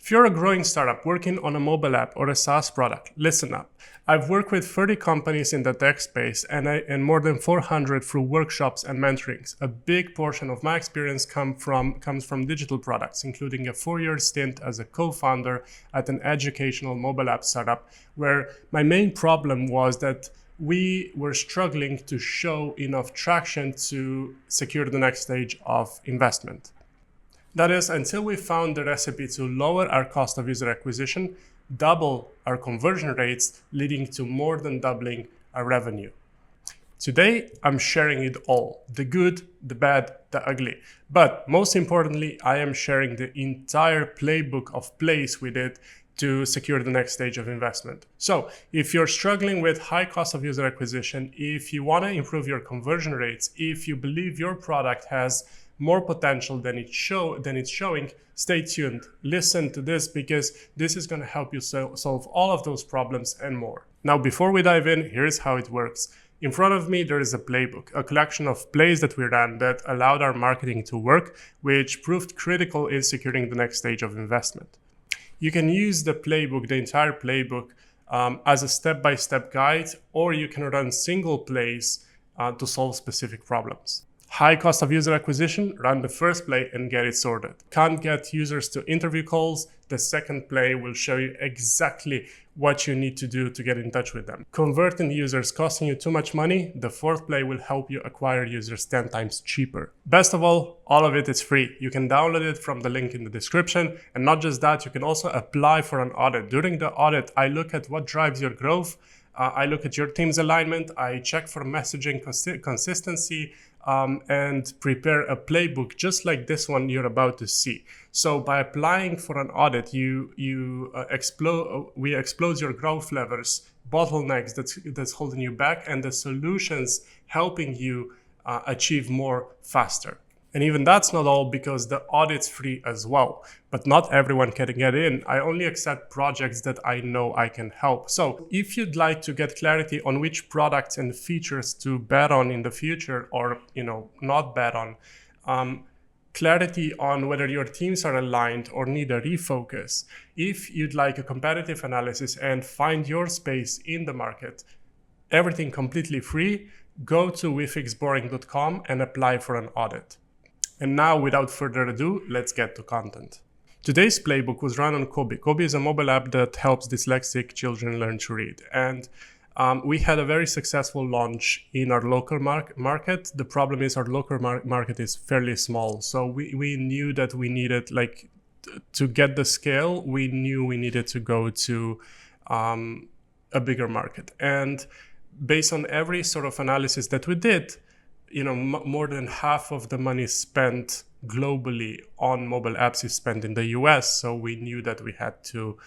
If you're a growing startup working on a mobile app or a SaaS product, listen up. I've worked with 30 companies in the tech space and more than 400 through workshops and mentorings. A big portion of my experience comes from digital products, including a 4-year stint as a co-founder at an educational mobile app startup, where my main problem was that we were struggling to show enough traction to secure the next stage of investment. That is, until we found the recipe to lower our cost of user acquisition, double our conversion rates, leading to more than doubling our revenue. Today, I'm sharing it all, the good, the bad, the ugly. But most importantly, I am sharing the entire playbook of plays we did to secure the next stage of investment. So if you're struggling with high cost of user acquisition, if you want to improve your conversion rates, if you believe your product has more potential than it's showing, stay tuned. Listen to this, because this is going to help you solve all of those problems and more. Now, before we dive in, here's how it works. In front of me, there is a playbook, a collection of plays that we ran that allowed our marketing to work, which proved critical in securing the next stage of investment. You can use the playbook, the entire playbook, as a step-by-step guide, or you can run single plays to solve specific problems. High cost of user acquisition, run the first play and get it sorted. Can't get users to interview calls, the second play will show you exactly what you need to do to get in touch with them. Converting users costing you too much money, the fourth play will help you acquire users 10 times cheaper. Best of all of it is free. You can download it from the link in the description. And not just that, you can also apply for an audit. During the audit, I look at what drives your growth. I look at your team's alignment. I check for messaging consistency, and prepare a playbook just like this one you're about to see. So by applying for an audit, we expose your growth levers, bottlenecks that's holding you back, and the solutions helping you achieve more faster. And even that's not all, because the audit's free as well. But not everyone can get in. I only accept projects that I know I can help. So if you'd like to get clarity on which products and features to bet on in the future, or not bet on, clarity on whether your teams are aligned or need a refocus, if you'd like a competitive analysis and find your space in the market, everything completely free, go to wefixboring.com and apply for an audit. And now, without further ado, let's get to content. Today's playbook was run on Kobi. Kobi is a mobile app that helps dyslexic children learn to read. And we had a very successful launch in our local market. The problem is our local market is fairly small. So we knew that we needed, to get the scale, we knew we needed to go to a bigger market. And based on every sort of analysis that we did, more than half of the money spent globally on mobile apps is spent in the US. So we knew that we had to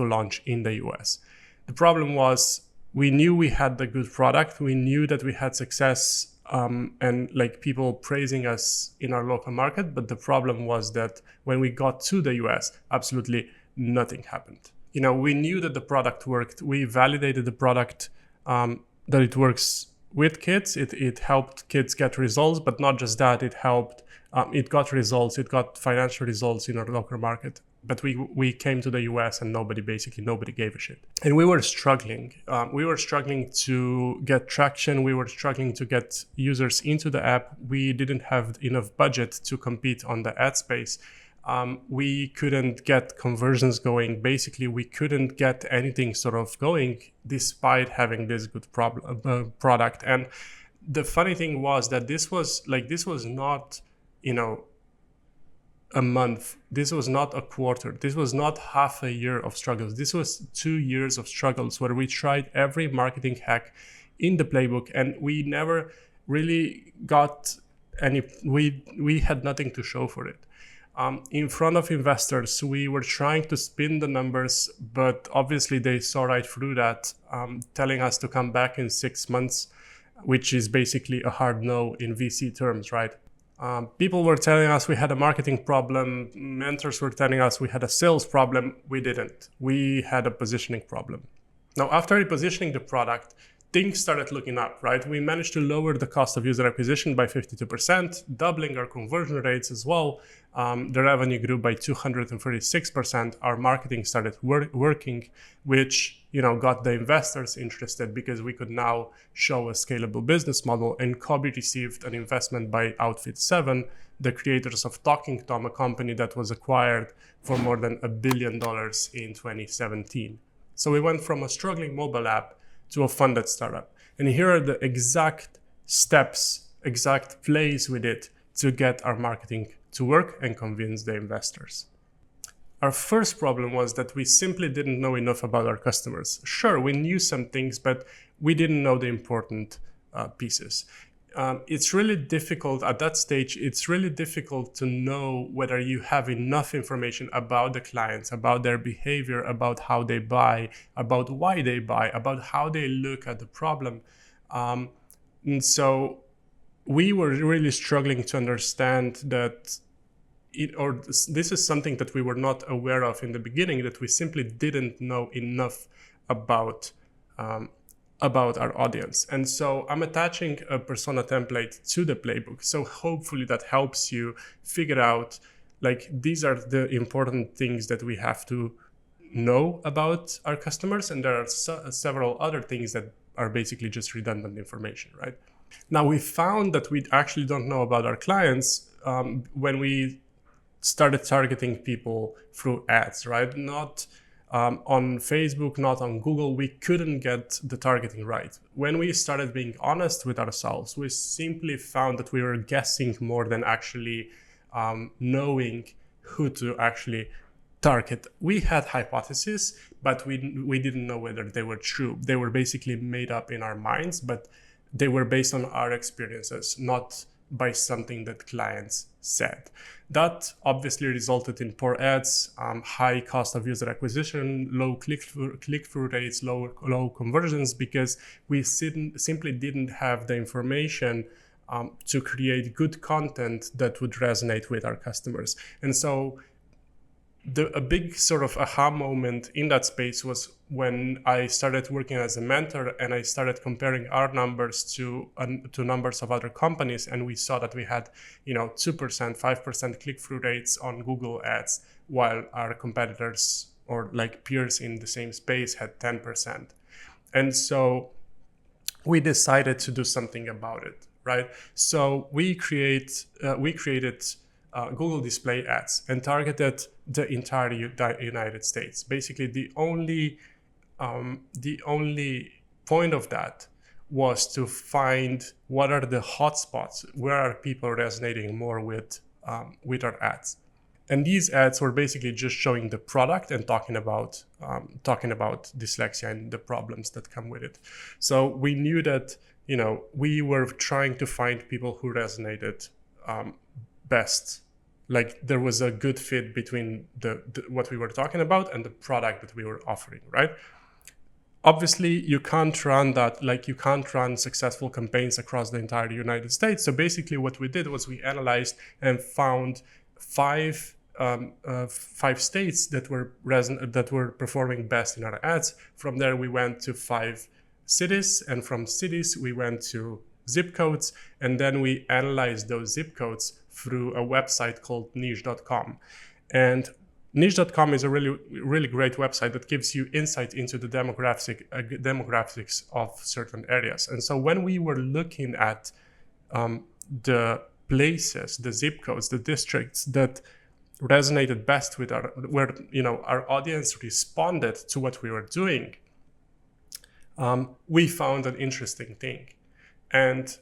launch in the US. The problem was, we knew we had the good product. We knew that we had success and people praising us in our local market. But the problem was that when we got to the US, absolutely nothing happened. We knew that the product worked. We validated the product, that it works with kids. It helped kids get results, but not just that, it got results, it got financial results in our local market. But we came to the US and nobody gave a shit. And we were struggling. We were struggling to get traction. We were struggling to get users into the app. We didn't have enough budget to compete on the ad space. We couldn't get conversions going. Basically, we couldn't get anything sort of going despite having this good product. And the funny thing was that this was not, a month. This was not a quarter. This was not half a year of struggles. This was 2 years of struggles where we tried every marketing hack in the playbook, and we never really got any, we had nothing to show for it. In front of investors, we were trying to spin the numbers, but obviously they saw right through that, telling us to come back in 6 months, which is basically a hard no in VC terms, right? People were telling us we had a marketing problem. Mentors were telling us we had a sales problem. We didn't. We had a positioning problem. Now, after repositioning the product, things started looking up, right? We managed to lower the cost of user acquisition by 52%, doubling our conversion rates as well. The revenue grew by 236%. Our marketing started working, which got the investors interested because we could now show a scalable business model. And Kobi received an investment by Outfit 7, the creators of Talking Tom, a company that was acquired for more than $1 billion in 2017. So we went from a struggling mobile app to a funded startup. And here are the exact steps, exact plays we did to get our marketing to work and convince the investors. Our first problem was that we simply didn't know enough about our customers. Sure, we knew some things, but we didn't know the important pieces. It's really difficult at that stage. It's really difficult to know whether you have enough information about the clients, about their behavior, about how they buy, about why they buy, about how they look at the problem. And so we were really struggling to understand that this is something that we were not aware of in the beginning, that we simply didn't know enough about our audience. And so I'm attaching a persona template to the playbook. So hopefully that helps you figure out, like, these are the important things that we have to know about our customers. And there are several other things that are basically just redundant information, right? Now, we found that we actually don't know about our clients when we started targeting people through ads, right? Not on Facebook, not on Google. We couldn't get the targeting right. When we started being honest with ourselves, we simply found that we were guessing more than actually knowing who to actually target. We had hypotheses, but we didn't know whether they were true. They were basically made up in our minds, but they were based on our experiences, not by something that clients said. That obviously resulted in poor ads, high cost of user acquisition, low click-through rates, low conversions, because we simply didn't have the information to create good content that would resonate with our customers. And so a big sort of aha moment in that space was when I started working as a mentor and I started comparing our numbers to numbers of other companies, and we saw that we had 2%, 5% click-through rates on Google Ads, while our competitors or like peers in the same space had 10%. And so we decided to do something about it, right? So we created Google Display Ads and targeted the entire United States. Basically, the only point of that was to find what are the hotspots, where are people resonating more with our ads. And these ads were basically just showing the product and talking about dyslexia and the problems that come with it. So we knew that we were trying to find people who resonated best. Like, there was a good fit between the what we were talking about and the product that we were offering, right? Obviously, you can't run that, like, you can't run successful campaigns across the entire United States. So basically what we did was we analyzed and found five states that were performing best in our ads. From there, we went to 5 cities, and from cities, we went to zip codes, and then we analyzed those zip codes through a website called niche.com. And niche.com is a really, really great website that gives you insight into the demographics of certain areas. And so when we were looking at the places, the zip codes, the districts that resonated best with our audience responded to what we were doing, we found an interesting thing. And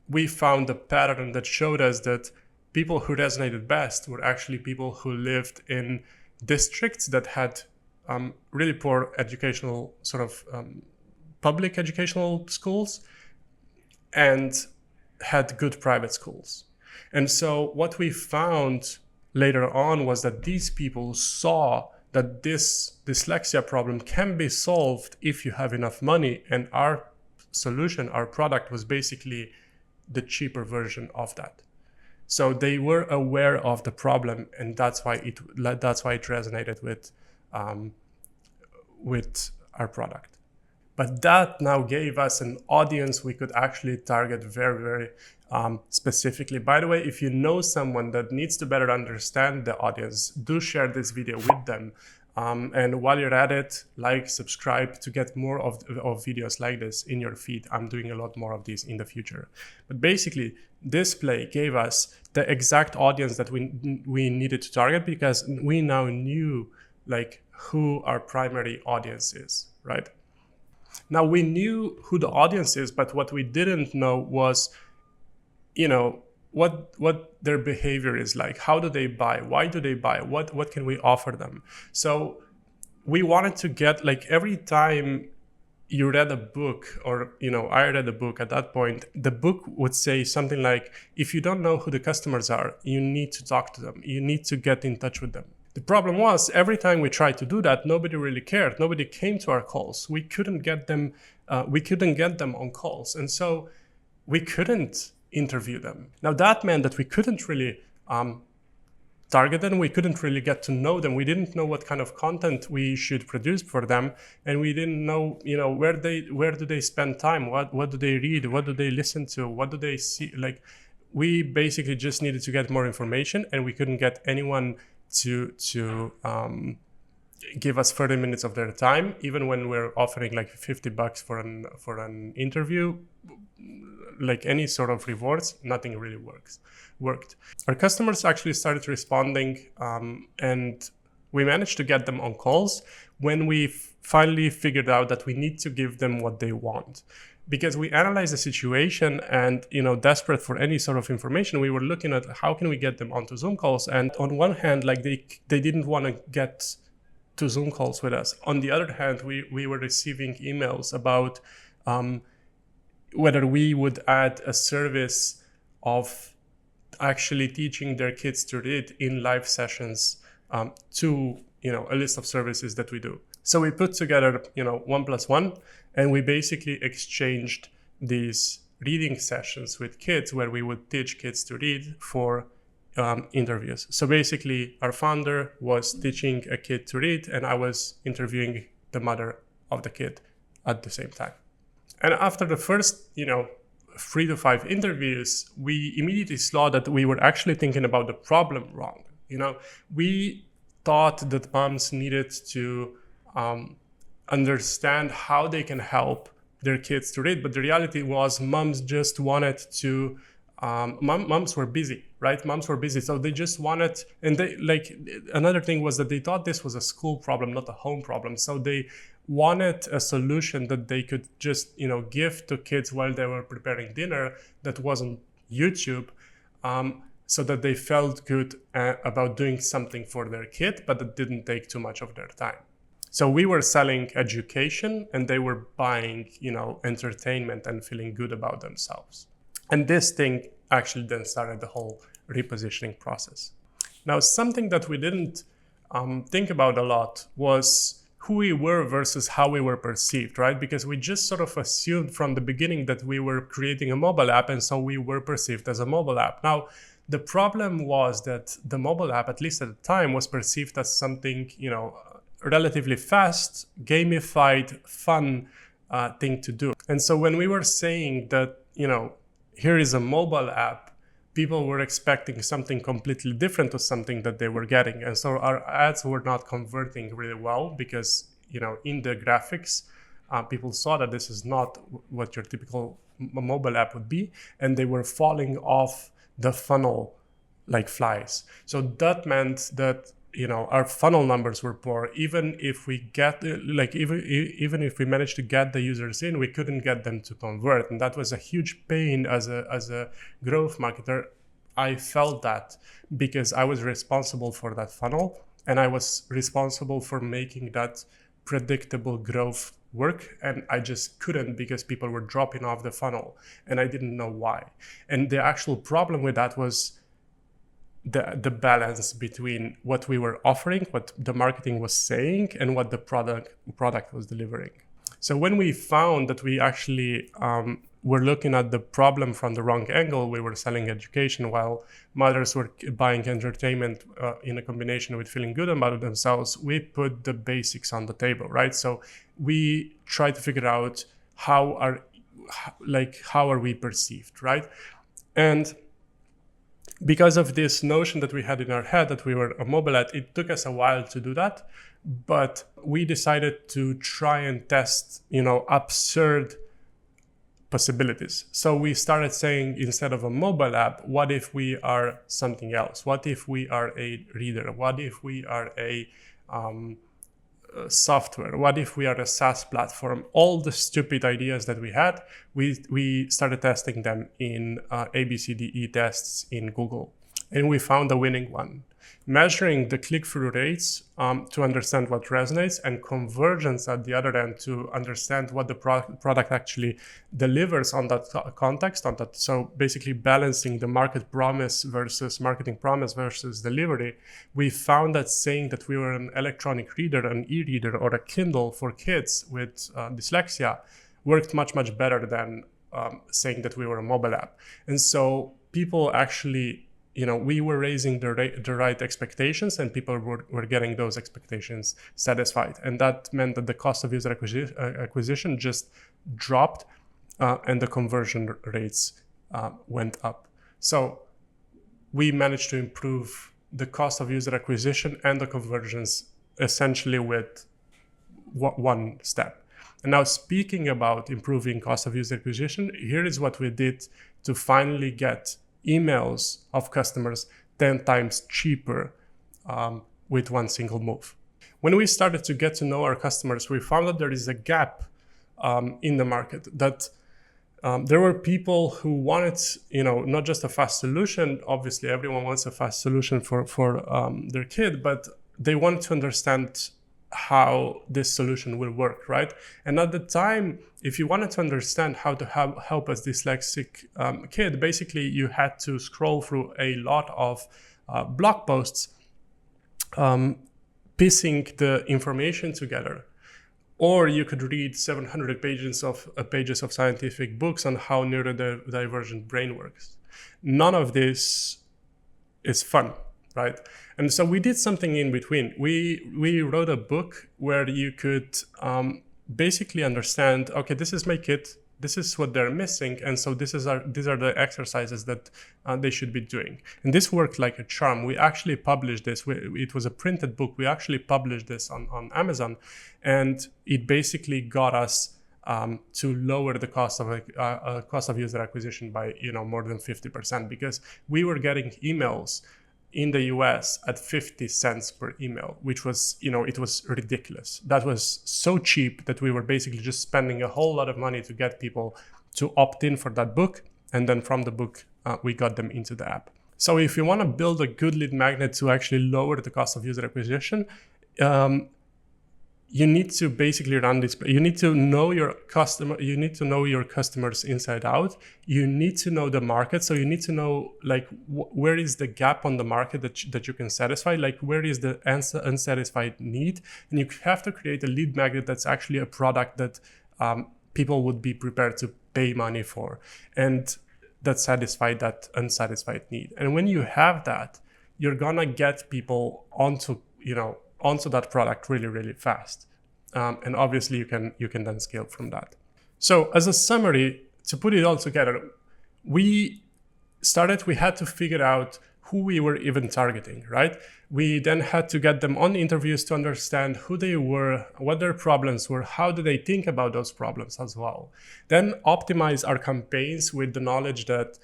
we found a pattern that showed us that people who resonated best were actually people who lived in districts that had really poor educational, public educational schools and had good private schools. And so what we found later on was that these people saw that this dyslexia problem can be solved if you have enough money, and our solution, our product, was basically the cheaper version of that. So they were aware of the problem, and that's why it resonated with our product. But that now gave us an audience we could actually target very, very specifically. By the way, if you know someone that needs to better understand the audience, do share this video with them. And while you're at it, like, subscribe to get more of videos like this in your feed. I'm doing a lot more of these in the future. But basically, this play gave us the exact audience that we needed to target, because we now knew like who our primary audience is, right? Now we knew who the audience is, but what we didn't know was, what their behavior is like. How do they buy? Why do they buy? What can we offer them? So we wanted to get, like, every time you read a book, or I read a book at that point, the book would say something like, if you don't know who the customers are, you need to talk to them. You need to get in touch with them. The problem was, every time we tried to do that, nobody really cared. Nobody came to our calls. We couldn't get them. We couldn't get them on calls, and so we couldn't interview them. Now that meant that we couldn't really target them. We couldn't really get to know them. We didn't know what kind of content we should produce for them, and we didn't know, where do they spend time? What do they read? What do they listen to? What do they see? Like, we basically just needed to get more information, and we couldn't get anyone to give us 30 minutes of their time, even when we're offering like $50 for an interview. Like any sort of rewards, nothing really worked. Our customers actually started responding, and we managed to get them on calls when we finally figured out that we need to give them what they want. Because we analyzed the situation, and desperate for any sort of information, we were looking at how can we get them onto Zoom calls. And on one hand, like, they didn't want to get to Zoom calls with us. On the other hand, we were receiving emails about whether we would add a service of actually teaching their kids to read in live sessions to a list of services that we do. So we put together 1+1, and we basically exchanged these reading sessions with kids where we would teach kids to read for interviews. So basically, our founder was teaching a kid to read, and I was interviewing the mother of the kid at the same time. And after the first, 3 to 5 interviews, we immediately saw that we were actually thinking about the problem wrong. We thought that moms needed to understand how they can help their kids to read, but the reality was moms just wanted to. Moms were busy, right? Moms were busy, so they just wanted, and they another thing was that they thought this was a school problem, not a home problem. So they wanted a solution that they could just, give to kids while they were preparing dinner that wasn't YouTube, so that they felt good about doing something for their kid, but it didn't take too much of their time. So we were selling education, and they were buying, entertainment and feeling good about themselves. And this thing actually then started the whole repositioning process. Now, something that we didn't think about a lot was who we were versus how we were perceived, right? Because we just sort of assumed from the beginning that we were creating a mobile app, and so we were perceived as a mobile app. Now, the problem was that the mobile app, at least at the time, was perceived as something, relatively fast, gamified, fun thing to do. And so when we were saying that, here is a mobile app, people were expecting something completely different to something that they were getting. And so our ads were not converting really well because, in the graphics, people saw that this is not what your typical mobile app would be. And they were falling off the funnel like flies. So that meant that, our funnel numbers were poor. Even if we even if we managed to get the users in, we couldn't get them to convert. And that was a huge pain as a growth marketer. I felt that because I was responsible for that funnel, and I was responsible for making that predictable growth work, and I just couldn't because people were dropping off the funnel, and I didn't know why. And the actual problem with that was the balance between what we were offering, what the marketing was saying, and what the product was delivering. So when we found that we actually were looking at the problem from the wrong angle. We were selling education while mothers were buying entertainment in a combination with feeling good about themselves. We put the basics on the table, right? So we try to figure out how are we perceived, right? And because of this notion that we had in our head that we were a mobile ad, it took us a while to do that. But we decided to try and test, absurd possibilities. So we started saying, instead of a mobile app, what if we are something else? What if we are a reader? What if we are a software? What if we are a SaaS platform? All the stupid ideas that we had, we started testing them in ABCDE tests in Google. And we found a winning one. Measuring the click-through rates to understand what resonates, and convergence at the other end to understand what the product actually delivers on that context. So basically balancing the marketing promise versus delivery. We found that saying that we were an electronic reader, an e-reader, or a Kindle for kids with dyslexia worked much, much better than saying that we were a mobile app. And so people actually, we were raising the right expectations, and people were getting those expectations satisfied. And that meant that the cost of user acquisition just dropped and the conversion rates went up. So we managed to improve the cost of user acquisition and the conversions essentially with one step. And now, speaking about improving cost of user acquisition, here is what we did to finally get emails of customers 10 times cheaper with one single move. When we started to get to know our customers, we found that there is a gap in the market, that there were people who wanted, not just a fast solution. Obviously, everyone wants a fast solution for their kid, but they wanted to understand how this solution will work, right? And at the time, if you wanted to understand how to help a dyslexic kid, basically you had to scroll through a lot of blog posts, piecing the information together. Or you could read 700 pages of scientific books on how neurodivergent brain works. None of this is fun, right? And so we did something in between. We wrote a book where you could basically understand, okay, this is my kid, this is what they're missing, and so these are the exercises that they should be doing. And this worked like a charm. We actually published this. It was a printed book. We actually published this on Amazon, and it basically got us to lower the cost of user acquisition by more than 50%, because we were getting emails in the US at 50 cents per email, which was, it was ridiculous. That was so cheap that we were basically just spending a whole lot of money to get people to opt in for that book. And then from the book, we got them into the app. So if you want to build a good lead magnet to actually lower the cost of user acquisition, you need to basically run this. You need to know your customer. You need to know your customers inside out. You need to know the market. So you need to know where is the gap on the market that you can satisfy. Where is the unsatisfied need, and you have to create a lead magnet that's actually a product that people would be prepared to pay money for, and that satisfy that unsatisfied need. And when you have that, you're gonna get people onto that product really, really fast. And obviously you can then scale from that. So as a summary, to put it all together, we had to figure out who we were even targeting, right? We then had to get them on interviews to understand who they were, what their problems were, how do they think about those problems as well. Then optimize our campaigns with the knowledge that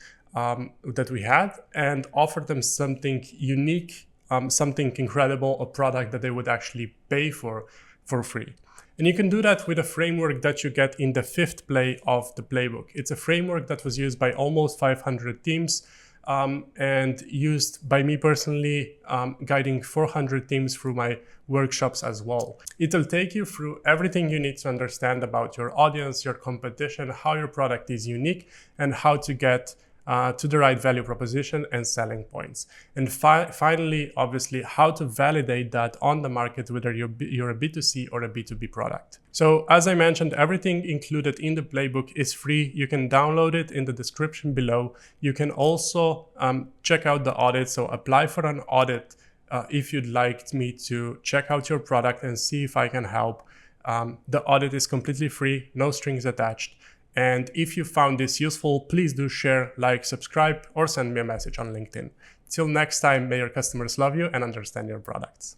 we had, and offer them something unique, something incredible, a product that they would actually pay for free. And you can do that with a framework that you get in the 5th play of the Playbook. It's a framework that was used by almost 500 teams and used by me personally, guiding 400 teams through my workshops as well. It'll take you through everything you need to understand about your audience, your competition, how your product is unique, and how to get to the right value proposition and selling points. And finally, obviously, how to validate that on the market, whether you're a B2C or a B2B product. So as I mentioned, everything included in the playbook is free. You can download it in the description below. You can also check out the audit, so apply for an audit if you'd like me to check out your product and see if I can help. The audit is completely free, no strings attached. And if you found this useful, please do share, like, subscribe, or send me a message on LinkedIn. Till next time, may your customers love you and understand your products.